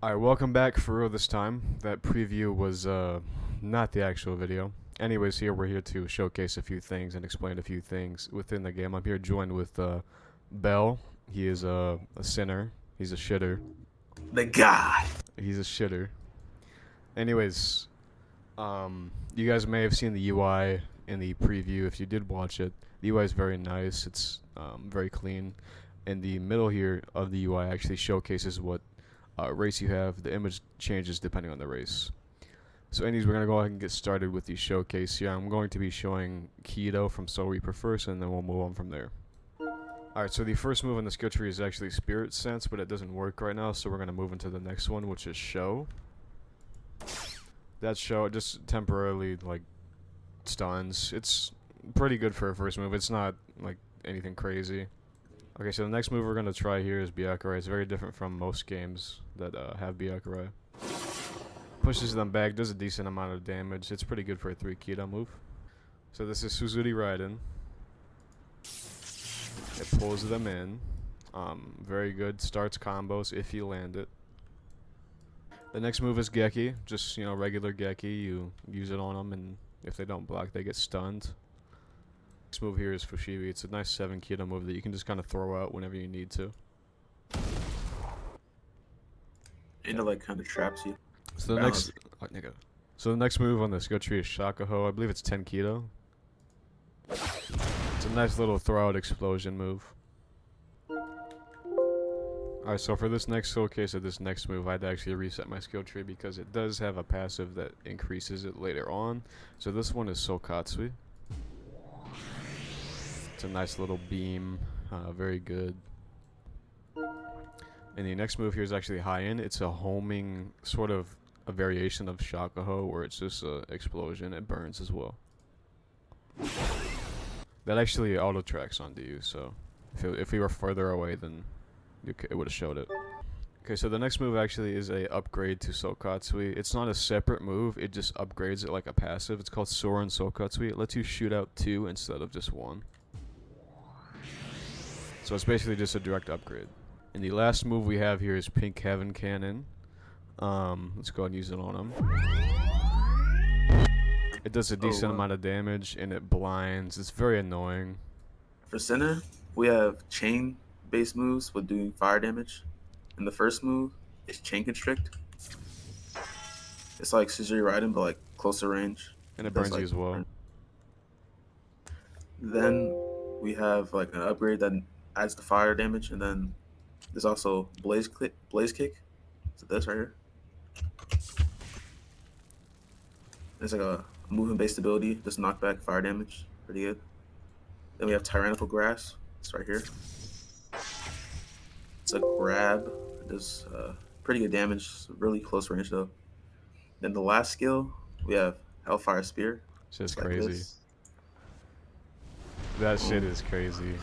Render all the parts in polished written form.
Alright, welcome back for real this time. That preview was not the actual video. Anyways, we're here to showcase a few things and explain a few things within the game. I'm here joined with Bell. He is a sinner. He's a shitter. The God. He's a shitter. Anyways, you guys may have seen the UI in the preview. If you did watch it, the UI is very nice. It's very clean. In the middle here of the UI actually showcases what race you have. The image changes depending on the race. So anyways, we're going to go ahead and get started with the showcase here. I'm going to be showing Keto from Soul Reaper first, and then we'll move on from there. Alright, so the first move on the skill tree is actually Spirit Sense, but it doesn't work right now, so we're going to move into the next one, which is Show. That Show just temporarily, stuns. It's pretty good for a first move. It's not, anything crazy. Okay, so the next move we're going to try here is Byakurai. It's very different from most games that have Byakurai. Pushes them back, does a decent amount of damage. It's pretty good for a 3 Keto move. So this is Suzuri Raiden. It pulls them in. Very good. Starts combos if you land it. The next move is Geki. Just, regular Geki. You use it on them, and if they don't block, they get stunned. Next move here is Fushibi. It's a nice 7 Keto move that you can just kind of throw out whenever you need to. And it kind of traps you. So the next move on the skill tree is Shakaho. I believe it's 10 Keto. It's a nice little throw out explosion move. Alright, so for this next showcase of this next move, I'd actually reset my skill tree because it does have a passive that increases it later on. So this one is Sokatsui. It's a nice little beam, very good. And the next move here is actually high-end. It's a homing, sort of a variation of Shakaho, where it's just an explosion. It burns as well. That actually auto-tracks onto you, so if we were further away, then it would have showed it. Okay, so the next move actually is a upgrade to Sokatsui. It's not a separate move, it just upgrades it like a passive. It's called Soren Sokatsui. It lets you shoot out 2 instead of just 1. So it's basically just a direct upgrade. And the last move we have here is Pink Heaven Cannon. Let's go ahead and use it on him. It does a decent amount of damage, and it blinds. It's very annoying. For center, we have chain-based moves with doing fire damage. And the first move is Chain Constrict. It's like Suzuri Raiden, but closer range. And it burns you as well. Then we have an upgrade that adds the fire damage, and then there's also Blaze Kick. So this right here. It's like a movement-based ability, just knockback fire damage. Pretty good. Then we have Tyrannical Grasp. It's right here. It's a grab. It does pretty good damage. Really close range though. Then the last skill, we have Hellfire Spear. It's just crazy. That shit is crazy.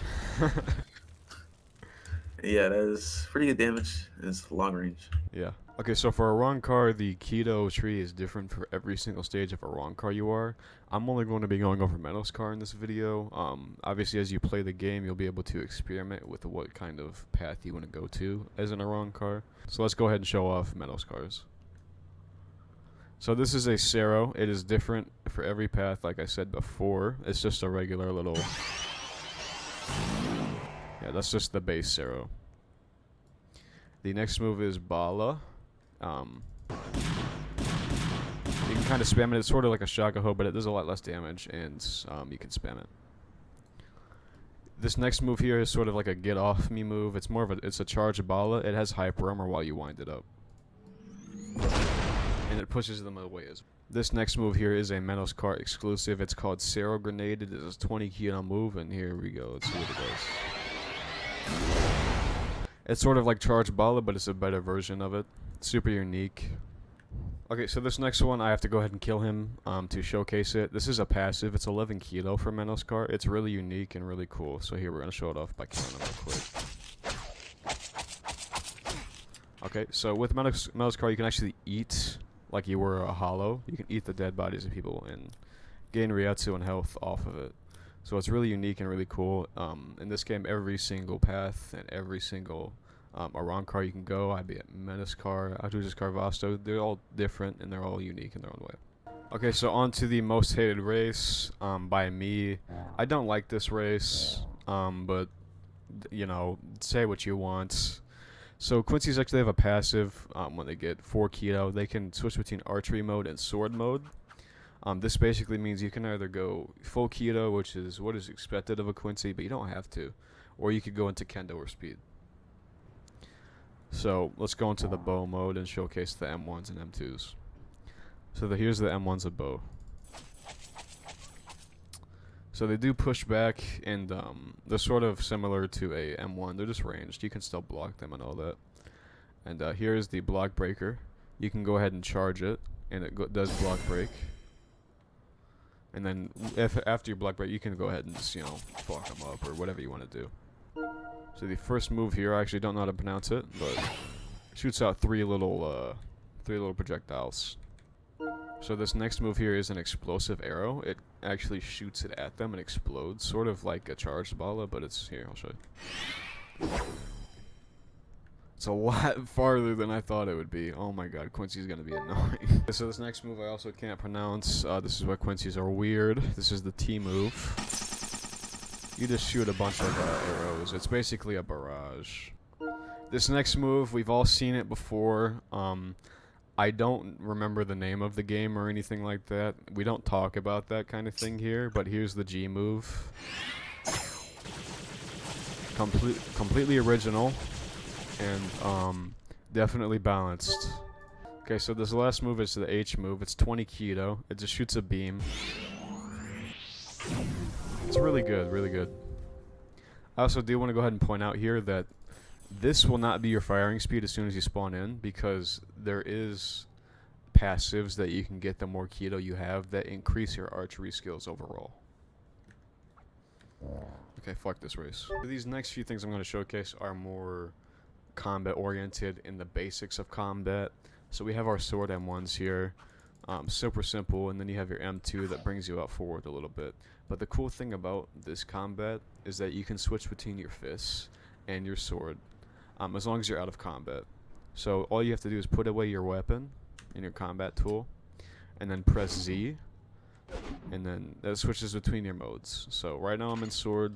Yeah, that is pretty good damage. It's long range. Yeah. Okay, so for a wrong car, the Keto tree is different for every single stage of a wrong car you are. I'm only going to be going over Metal's car in this video. Obviously, as you play the game, you'll be able to experiment with what kind of path you want to go to as in a wrong car. So let's go ahead and show off Metal's cars. So this is a Cero. It is different for every path, like I said before. It's just a regular little... Yeah, that's just the base Cero. The next move is Bala. You can kind of spam it. It's sort of like a Shakaho, but it does a lot less damage, and you can spam it. This next move here is sort of like a get off me move. It's more of it's a charge Bala. It has hyper armor while you wind it up, and it pushes them away as well. This next move here is a Menos car exclusive. It's called Cero Grenade. It is a 20 Keto move, and here we go. Let's see what it does. It's sort of like Charge Bala, but it's a better version of it. Super unique. Okay, so this next one, I have to go ahead and kill him to showcase it. This is a passive. It's 11 Keto for Menos car. It's really unique and really cool. So here, we're going to show it off by killing him real quick. Okay, so with Menos car, you can actually eat like you were a hollow. You can eat the dead bodies of people and gain Ryatsu and health off of it. So it's really unique and really cool. In this game, every single path and every single Arrancar you can go, I be at Menacecar, Ajujas Vasto. They're all different and they're all unique in their own way. Okay, so on to the most hated race by me. I don't like this race, but you know, say what you want. So Quincy's actually have a passive when they get 4 keto. They can switch between archery mode and sword mode. This basically means you can either go full keto, which is what is expected of a Quincy, but you don't have to. Or you could go into kendo or speed. So let's go into the bow mode and showcase the M1s and M2s. So here's the M1s of bow. So they do push back, and they're sort of similar to a M1. They're just ranged. You can still block them and all that. And here's the block breaker. You can go ahead and charge it, and it does block break. And then after you block break, you can go ahead and just, you know, fuck them up or whatever you want to do. So the first move here, I actually don't know how to pronounce it, but it shoots out three little projectiles. So this next move here is an explosive arrow. It actually shoots it at them and explodes, sort of like a charged bala, but it's here. I'll show you. It's a lot farther than I thought it would be. Oh my god, Quincy's gonna be annoying. So this next move I also can't pronounce. This is why Quincy's are weird. This is the T move. You just shoot a bunch of arrows. It's basically a barrage. This next move, we've all seen it before. I don't remember the name of the game or anything like that. We don't talk about that kind of thing here, but here's the G move. Completely original and definitely balanced. Okay, so this last move is the H move. It's 20 keto. It just shoots a beam. It's really good, really good. I also do want to go ahead and point out here that this will not be your firing speed as soon as you spawn in, because there is passives that you can get the more keto you have that increase your archery skills overall. Okay, fuck this race. These next few things I'm going to showcase are more combat oriented in the basics of combat. So we have our sword M1s here. Super simple, and then you have your M2 that brings you out forward a little bit. But the cool thing about this combat is that you can switch between your fists and your sword as long as you're out of combat. So all you have to do is put away your weapon and your combat tool, and then press Z, and then that switches between your modes. So right now I'm in sword,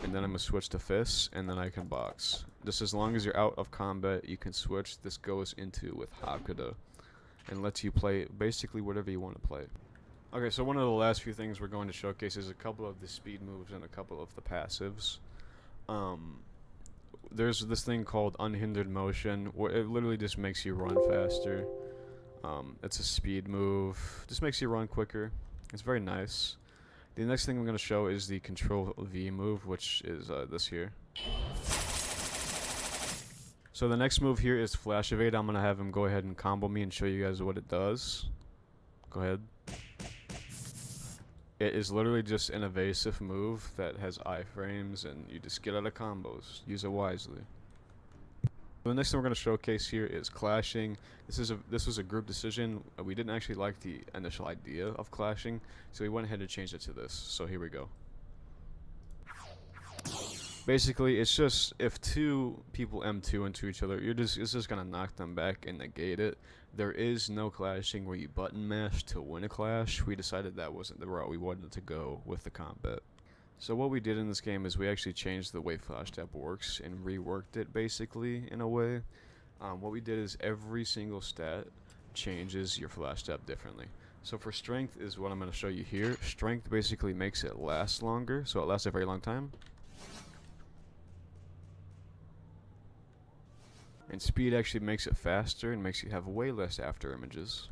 and then I'm going to switch to fists, and then I can box. Just as long as you're out of combat, you can switch. This goes into with Hakuda and lets you play basically whatever you want to play. Okay, so one of the last few things we're going to showcase is a couple of the speed moves and a couple of the passives. There's this thing called unhindered motion, where it literally just makes you run faster. It's a speed move, just makes you run quicker. It's very nice. The next thing I'm going to show is the control V move, which is this here. So the next move here is Flash Evade. I'm going to have him go ahead and combo me and show you guys what it does. Go ahead. It is literally just an evasive move that has iframes, and you just get out of combos. Use it wisely. The next thing we're going to showcase here is clashing. This was a group decision. We didn't actually like the initial idea of clashing, so we went ahead and changed it to this. So here we go. Basically, it's just if two people M2 into each other, it's just gonna knock them back and negate it. There is no clashing where you button mash to win a clash. We decided that wasn't the route we wanted to go with the combat. So what we did in this game is we actually changed the way Flashstep works and reworked it basically in a way. What we did is every single stat changes your Flashstep differently. So for strength is what I'm going to show you here. Strength basically makes it last longer, so it lasts a very long time. And speed actually makes it faster and makes you have way less after images.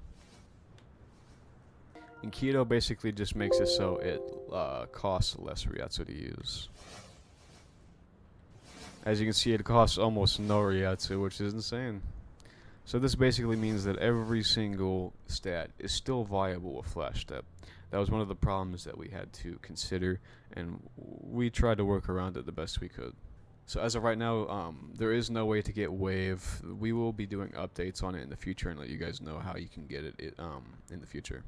And keto basically just makes it so it costs less Ryatsu to use. As you can see, it costs almost no Ryatsu, which is insane. So this basically means that every single stat is still viable with Flashstep. That was one of the problems that we had to consider, and we tried to work around it the best we could. So as of right now, there is no way to get Wave. We will be doing updates on it in the future and let you guys know how you can get it in the future.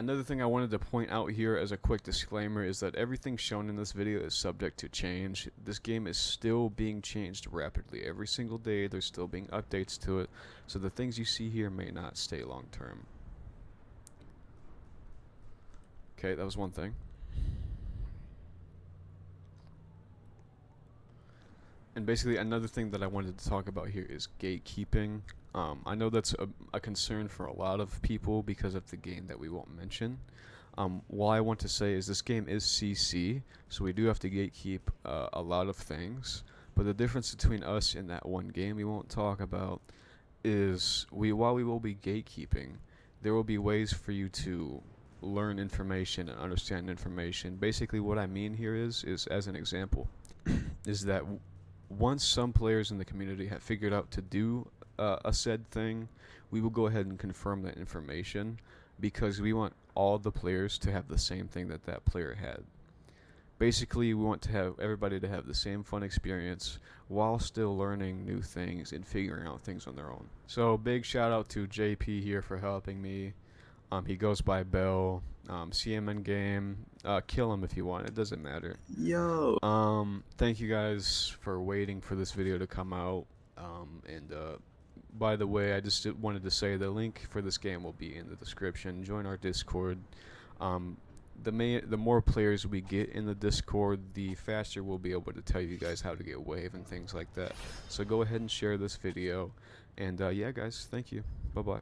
Another thing I wanted to point out here as a quick disclaimer is that everything shown in this video is subject to change. This game is still being changed rapidly. Every single day there's still being updates to it, so the things you see here may not stay long term. Okay, that was one thing. And basically another thing that I wanted to talk about here is gatekeeping. I know that's a concern for a lot of people because of the game that we won't mention. What I want to say is this game is CC, so we do have to gatekeep a lot of things. But the difference between us and that one game we won't talk about is while we will be gatekeeping, there will be ways for you to learn information and understand information. Basically, what I mean here is as an example, is that once some players in the community have figured out to do a said thing, we will go ahead and confirm that information because we want all the players to have the same thing that that player had. Basically, we want to have everybody to have the same fun experience while still learning new things and figuring out things on their own. So big shout out to JP here for helping me. He goes by Bell. See him in game. Kill him if you want. It doesn't matter. Yo. Thank you guys for waiting for this video to come out. By the way, I just wanted to say the link for this game will be in the description. Join our Discord. The more players we get in the Discord, the faster we'll be able to tell you guys how to get wave and things like that. So go ahead and share this video. And yeah, guys, thank you. Bye bye.